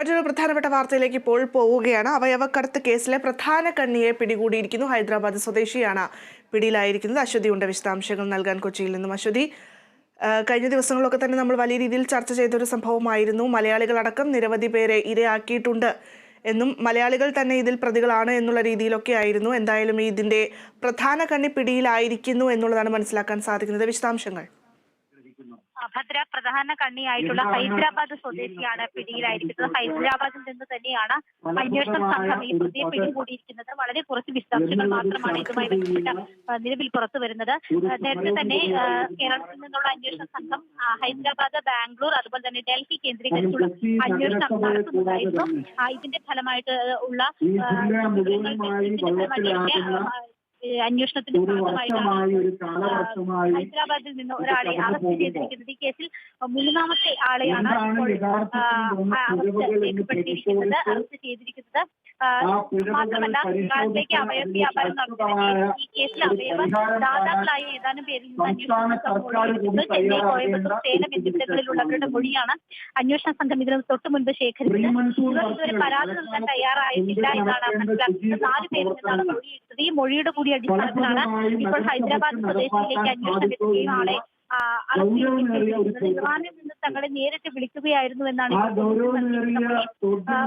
മറ്റൊരു പ്രധാനപ്പെട്ട വാർത്തയിലേക്ക് ഇപ്പോൾ പോവുകയാണ്. അവയവക്കടത്ത് കേസിലെ പ്രധാന കണ്ണിയെ പിടികൂടിയിരിക്കുന്നു. ഹൈദരാബാദ് സ്വദേശിയാണ് പിടിയിലായിരിക്കുന്നത്. അശ്വതിയുണ്ട് വിശദാംശങ്ങൾ നൽകാൻ കൊച്ചിയിൽ നിന്നും. അശ്വതി, കഴിഞ്ഞ ദിവസങ്ങളിലൊക്കെ തന്നെ നമ്മൾ വലിയ രീതിയിൽ ചർച്ച ചെയ്തൊരു സംഭവമായിരുന്നു. മലയാളികളടക്കം നിരവധി പേരെ ഇരയാക്കിയിട്ടുണ്ട് എന്നും മലയാളികൾ തന്നെ ഇതിൽ പ്രതികളാണ് എന്നുള്ള രീതിയിലൊക്കെ ആയിരുന്നു. എന്തായാലും ഇതിന്റെ പ്രധാന കണ്ണി പിടിയിലായിരിക്കുന്നു എന്നുള്ളതാണ് മനസ്സിലാക്കാൻ സാധിക്കുന്നത്. വിശദാംശങ്ങൾ. ഭദ്ര പ്രധാന കണ്ണിയായിട്ടുള്ള ഹൈദരാബാദ് സ്വദേശിയാണ് പിടിയിലായിരിക്കുന്നത്. ഹൈദരാബാദിൽ നിന്ന് തന്നെയാണ് അന്വേഷണ സംഘം ഈ പ്രതിയെ പിടികൂടിയിരിക്കുന്നത്. വളരെ കുറച്ച് വിശദാംശങ്ങൾ മാത്രമാണ് ഇതുമായി ബന്ധപ്പെട്ട നിലവിൽ പുറത്തു വരുന്നത്. നേരത്തെ തന്നെ കേരളത്തിൽ നിന്നുള്ള അന്വേഷണ സംഘം ഹൈദരാബാദ്, ബാംഗ്ലൂർ, അതുപോലെ തന്നെ ഡൽഹി കേന്ദ്രീകരിച്ചുള്ള അന്വേഷണം നടത്തുന്നതായിരുന്നു. ഇതിന്റെ ഫലമായിട്ട് ഉള്ള അന്വേഷണത്തിന്റെ ഭാഗമായിട്ടാണ് ഹൈദരാബാദിൽ നിന്ന് ഒരാളെ അറസ്റ്റ് ചെയ്തിരിക്കുന്നത്. ഈ കേസിൽ മൂന്നാമത്തെ ആളെയാണ് ഇപ്പോൾ രേഖപ്പെടുത്തിയിരിക്കുന്നത്, അറസ്റ്റ് ചെയ്തിരിക്കുന്നത്. മാത്രമല്ല, ഇക്കാലത്തേക്ക് അവയവ വ്യാപാരം നടത്തുന്ന ഈ കേസിൽ അവയവ ദാതാക്കളായ ഏതാനും പേരിൽ നിന്ന് അന്വേഷണ സംഘം ചെന്നൈ, കോയമ്പത്തൂർ, സേലം എന്നിവിടങ്ങളിലുള്ളവരുടെ മൊഴിയാണ് അന്വേഷണ സംഘം ഇതിന് തൊട്ട് മുൻപ് ശേഖരിച്ചത്. ഇവർ ഇതുവരെ പരാതി നൽകാൻ തയ്യാറായിട്ടില്ല എന്നാണ് മനസ്സിലാക്കുന്നത്. 4 പേരിൽ നിന്നാണ് മൊഴിയെടുത്തത്. ഈ മൊഴിയുടെ കൂടി അടിസ്ഥാനത്തിലാണ് ഇപ്പോൾ ഹൈദരാബാദ് സ്വദേശിയിലേക്ക് അന്വേഷണം എത്തുകയും ആളെ ഇറാനിൽ നിന്ന് തങ്ങളെ നേരിട്ട് വിളിക്കുകയായിരുന്നു എന്നാണ്.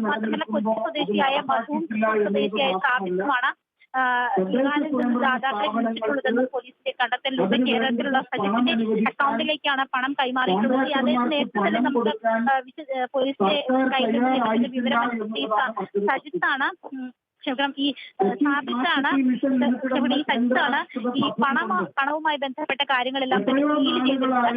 മാത്രമല്ല, കൊച്ചി സ്വദേശിയായ മധുവും സ്വദേശിയായ സാബിത്തുമാണ് ഇറാനിൽ നിന്ന് ദാതാക്കളെ വിളിച്ചിട്ടുള്ളതെന്ന് പോലീസിന്റെ കണ്ടെത്തലിലൂടെ കേരളത്തിലുള്ള സജിത്തിന്റെ അക്കൗണ്ടിലേക്കാണ് പണം കൈമാറിയിട്ടുള്ളത്. അതായത് നേരത്തെ തന്നെ നമുക്ക് പോലീസിന്റെ കയ്യിൽ നിന്ന് വിവരം സജിത്താണ് ഈ സാബിത്താണ് ഈ സജിത്താണ് ഈ പണവുമായി ബന്ധപ്പെട്ട കാര്യങ്ങളെല്ലാം ഡീൽ ചെയ്തിട്ടുള്ളത്.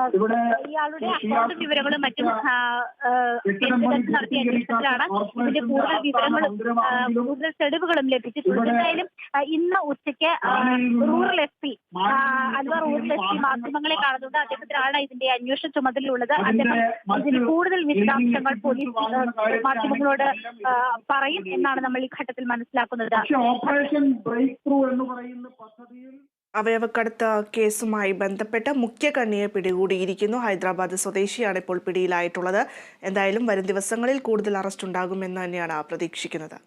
അതുകൊണ്ട് തന്നെ ഇയാളുടെ അക്കൗണ്ട് വിവരങ്ങളും മറ്റും നടത്തിയ അന്വേഷണത്തിലാണ് ഇതിന്റെ കൂടുതൽ വിവരങ്ങളും കൂടുതൽ തെളിവുകളും ലഭിച്ചിട്ടുള്ളത്. എന്തായാലും ഇന്ന് ഉച്ചയ്ക്ക് റൂറൽ എസ് പി മാധ്യമങ്ങളെ കാണുന്നുണ്ട്. അദ്ദേഹത്തിനാണ് ഇതിന്റെ അന്വേഷണ ചുമതലയുള്ളത്. അദ്ദേഹം ഇതിന് കൂടുതൽ വിശദാംശങ്ങൾ പോലീസ് മാധ്യമങ്ങളോട് പറയും എന്നാണ് നമ്മൾ ഈ ഘട്ടത്തിൽ മനസ്സിലാക്കുന്നത്. ഓപ്പറേഷൻ ബ്രേക്ക് ത്രൂ എന്ന് പറയുന്ന പദ്ധതിയിൽ അവയവക്കടത്ത് കേസുമായി ബന്ധപ്പെട്ട് മുഖ്യ കണ്ണിയെ പിടികൂടിയിരിക്കുന്നു. ഹൈദരാബാദ് സ്വദേശിയാണ് ഇപ്പോൾ പിടിയിലായിട്ടുള്ളത്. എന്തായാലും വരും ദിവസങ്ങളിൽ കൂടുതൽ അറസ്റ്റ് ഉണ്ടാകുമെന്ന് തന്നെയാണ് പ്രതീക്ഷിക്കുന്നത്.